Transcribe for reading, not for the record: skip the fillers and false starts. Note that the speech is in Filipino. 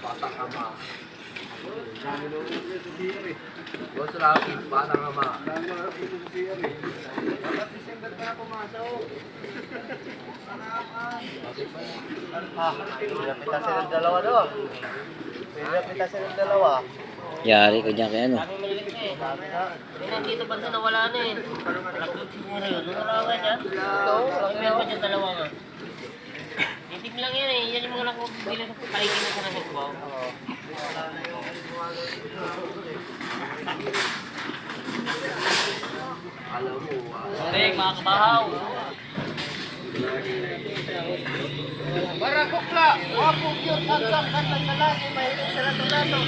Patang ama. Boss Rocky, patang ama. Bakit December ka na pumasok? Pinapitas silang dalawa doon. Pinapitas silang dalawa. Yari ko dyan kay ano. Dami malilit na eh. Nandito ba na nawala na eh. Nagtut siguro yun. Nung ka dyan? Meron pa dyan dalawa nga. Itim lang yan eh. Yan yung mga nakabili sa paligid na sa nasagpo. Alam mo, Correct, mga kabahaw. Barakukla! Wapo cute, handsome, kantang lalaki, mahilig sa lato-lato.